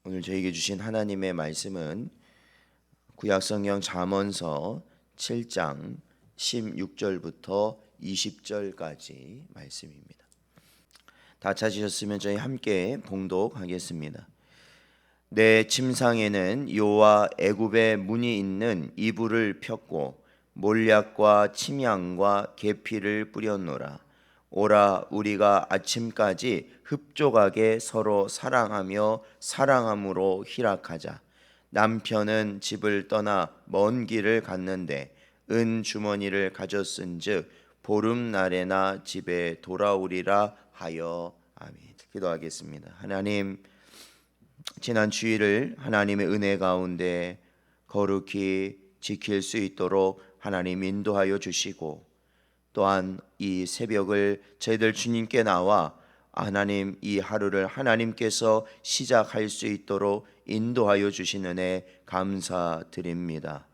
오늘 저에게 주신 하나님의 말씀은 구약성경 잠언서 7장 16절부터 20절까지 말씀입니다. 다 찾으셨으면 저희 함께 봉독하겠습니다. 내 침상에는 요와 애굽의 문이 있는 이불을 폈고 몰약과 침향과 계피를 뿌렸노라. 오라 우리가 아침까지 흡족하게 서로 사랑하며 사랑함으로 희락하자. 남편은 집을 떠나 먼 길을 갔는데 은 주머니를 가졌은즉 보름날에나 집에 돌아오리라 하여. 아멘. 기도하겠습니다. 하나님, 지난 주일을 하나님의 은혜 가운데 거룩히 지킬 수 있도록 하나님 인도하여 주시고, 또한 이 새벽을 저희들 주님께 나와 하나님 이 하루를 하나님께서 시작할 수 있도록 인도하여 주신 은혜 감사드립니다.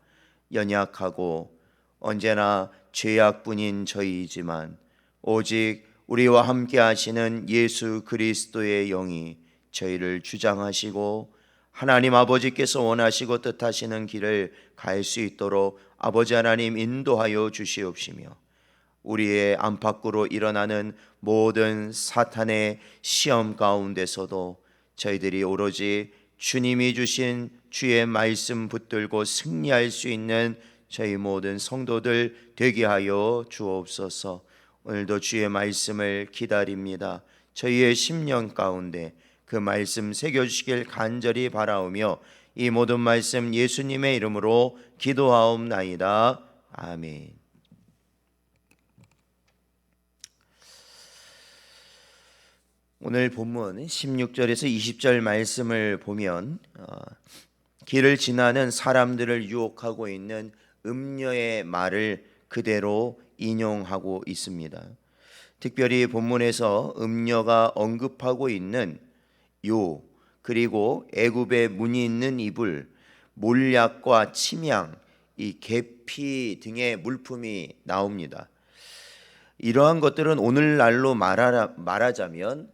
연약하고 언제나 죄악뿐인 저희이지만 오직 우리와 함께 하시는 예수 그리스도의 영이 저희를 주장하시고 하나님 아버지께서 원하시고 뜻하시는 길을 갈 수 있도록 아버지 하나님 인도하여 주시옵시며, 우리의 안팎으로 일어나는 모든 사탄의 시험 가운데서도 저희들이 오로지 주님이 주신 주의 말씀 붙들고 승리할 수 있는 저희 모든 성도들 되게 하여 주옵소서. 오늘도 주의 말씀을 기다립니다. 저희의 심령 가운데 그 말씀 새겨주시길 간절히 바라오며 이 모든 말씀 예수님의 이름으로 기도하옵나이다. 아멘. 오늘 본문 16절에서 20절 말씀을 보면 길을 지나는 사람들을 유혹하고 있는 음녀의 말을 그대로 인용하고 있습니다. 특별히 본문에서 음녀가 언급하고 있는 요, 그리고 애굽의 문이 있는 이불, 몰약과 침향, 이 계피 등의 물품이 나옵니다. 이러한 것들은 오늘날로 말하자면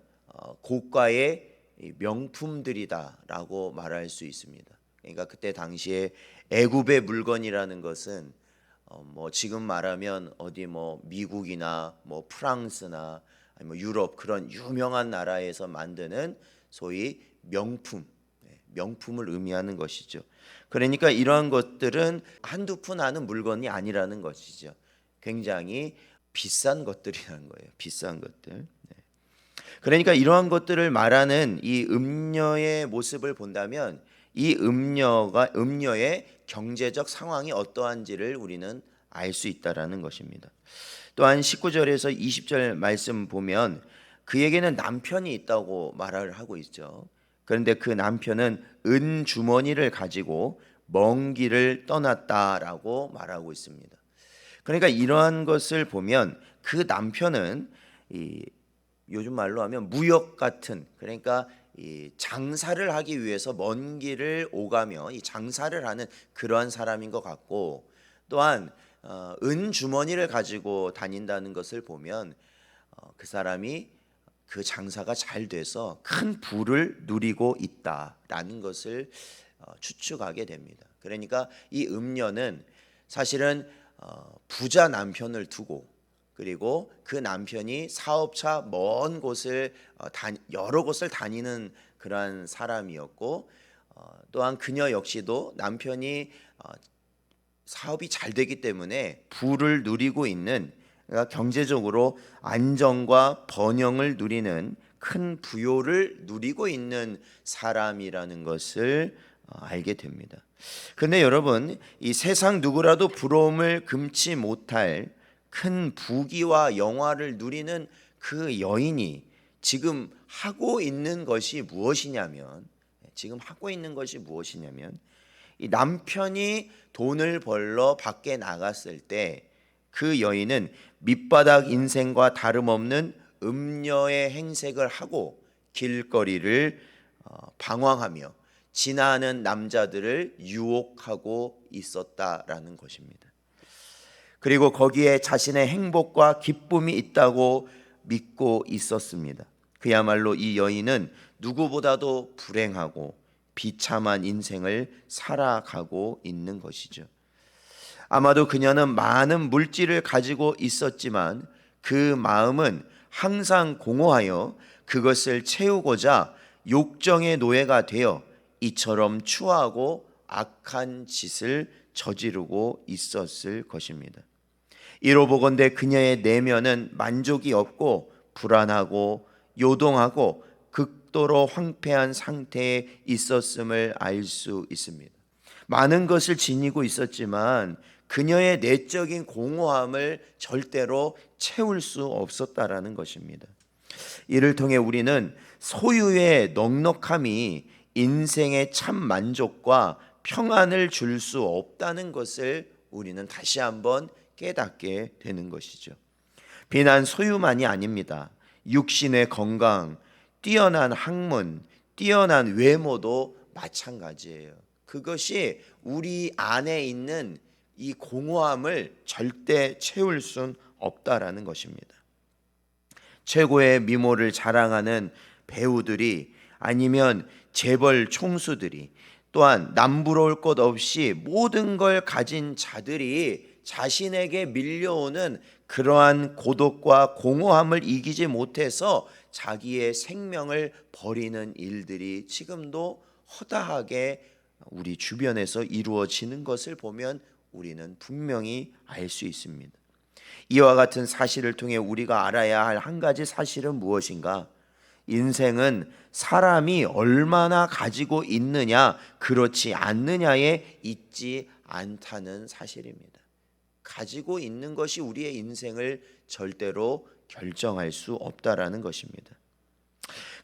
고가의 명품들이다라고 말할 수 있습니다. 그러니까 그때 당시에 애굽의 물건이라는 것은 지금 말하면 어디 미국이나 프랑스나 유럽 그런 유명한 나라에서 만드는 소위 명품을 의미하는 것이죠. 그러니까 이러한 것들은 한두 푼 하는 물건이 아니라는 것이죠. 굉장히 비싼 것들이라는 거예요. 비싼 것들. 그러니까 이러한 것들을 말하는 이 음녀의 모습을 본다면 이 음녀의 경제적 상황이 어떠한지를 우리는 알 수 있다라는 것입니다. 또한 19절에서 20절 말씀 보면 그에게는 남편이 있다고 말을 하고 있죠. 그런데 그 남편은 은 주머니를 가지고 먼 길을 떠났다라고 말하고 있습니다. 그러니까 이러한 것을 보면 그 남편은 요즘 말로 하면 무역 같은, 그러니까 이 장사를 하기 위해서 먼 길을 오가며 이 장사를 하는 그러한 사람인 것 같고, 또한 은 주머니를 가지고 다닌다는 것을 보면 그 사람이 그 장사가 잘 돼서 큰 부를 누리고 있다라는 것을 추측하게 됩니다. 그러니까 이 음녀는 사실은 부자 남편을 두고, 그리고 그 남편이 사업차 먼 곳을 여러 곳을 다니는 그러한 사람이었고, 또한 그녀 역시도 남편이 사업이 잘 되기 때문에 부를 누리고 있는, 그러니까 경제적으로 안정과 번영을 누리는 큰 부요를 누리고 있는 사람이라는 것을 알게 됩니다. 그런데 여러분, 이 세상 누구라도 부러움을 금치 못할 큰 부귀와 영화를 누리는 그 여인이 지금 하고 있는 것이 무엇이냐면 이 남편이 돈을 벌러 밖에 나갔을 때 그 여인은 밑바닥 인생과 다름없는 음녀의 행색을 하고 길거리를 방황하며 지나는 남자들을 유혹하고 있었다라는 것입니다. 그리고 거기에 자신의 행복과 기쁨이 있다고 믿고 있었습니다. 그야말로 이 여인은 누구보다도 불행하고 비참한 인생을 살아가고 있는 것이죠. 아마도 그녀는 많은 물질을 가지고 있었지만 그 마음은 항상 공허하여 그것을 채우고자 욕정의 노예가 되어 이처럼 추하고 악한 짓을 저지르고 있었을 것입니다. 이로 보건대 그녀의 내면은 만족이 없고 불안하고 요동하고 극도로 황폐한 상태에 있었음을 알 수 있습니다. 많은 것을 지니고 있었지만 그녀의 내적인 공허함을 절대로 채울 수 없었다라는 것입니다. 이를 통해 우리는 소유의 넉넉함이 인생의 참 만족과 평안을 줄 수 없다는 것을 우리는 다시 한번 깨닫게 되는 것이죠. 비단 소유만이 아닙니다. 육신의 건강, 뛰어난 학문, 뛰어난 외모도 마찬가지예요. 그것이 우리 안에 있는 이 공허함을 절대 채울 순 없다라는 것입니다. 최고의 미모를 자랑하는 배우들이 아니면 재벌 총수들이 또한 남부러울 것 없이 모든 걸 가진 자들이 자신에게 밀려오는 그러한 고독과 공허함을 이기지 못해서 자기의 생명을 버리는 일들이 지금도 허다하게 우리 주변에서 이루어지는 것을 보면 우리는 분명히 알 수 있습니다. 이와 같은 사실을 통해 우리가 알아야 할 한 가지 사실은 무엇인가? 인생은 사람이 얼마나 가지고 있느냐, 그렇지 않느냐에 있지 않다는 사실입니다. 가지고 있는 것이 우리의 인생을 절대로 결정할 수 없다라는 것입니다.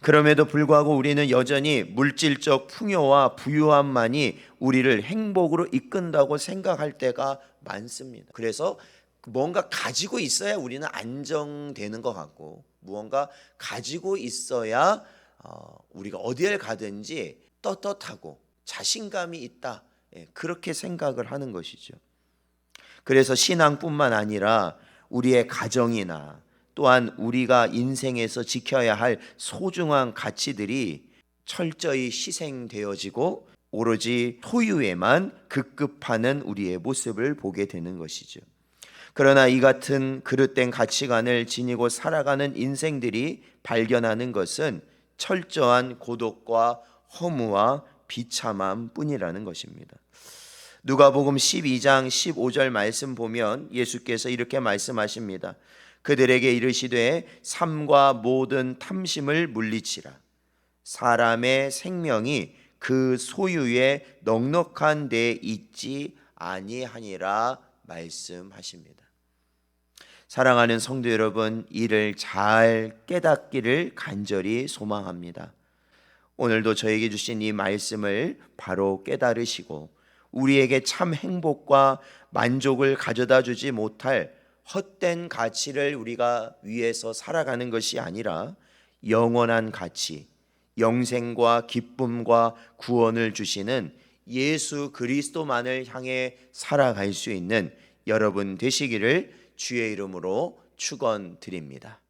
그럼에도 불구하고 우리는 여전히 물질적 풍요와 부유함만이 우리를 행복으로 이끈다고 생각할 때가 많습니다. 그래서 뭔가 가지고 있어야 우리는 안정되는 것 같고, 무언가 가지고 있어야 우리가 어디를 가든지 떳떳하고 자신감이 있다, 그렇게 생각을 하는 것이죠. 그래서 신앙뿐만 아니라 우리의 가정이나 또한 우리가 인생에서 지켜야 할 소중한 가치들이 철저히 희생되어지고 오로지 소유에만 급급하는 우리의 모습을 보게 되는 것이죠. 그러나 이 같은 그릇된 가치관을 지니고 살아가는 인생들이 발견하는 것은 철저한 고독과 허무와 비참함 뿐이라는 것입니다. 누가복음 12장 15절 말씀 보면 예수께서 이렇게 말씀하십니다. 그들에게 이르시되 삶과 모든 탐심을 물리치라. 사람의 생명이 그 소유에 넉넉한 데 있지 아니하니라 말씀하십니다. 사랑하는 성도 여러분, 이를 잘 깨닫기를 간절히 소망합니다. 오늘도 저에게 주신 이 말씀을 바로 깨달으시고 우리에게 참 행복과 만족을 가져다 주지 못할 헛된 가치를 우리가 위해서 살아가는 것이 아니라 영원한 가치, 영생과 기쁨과 구원을 주시는 예수 그리스도만을 향해 살아갈 수 있는 여러분 되시기를 주의 이름으로 축원드립니다.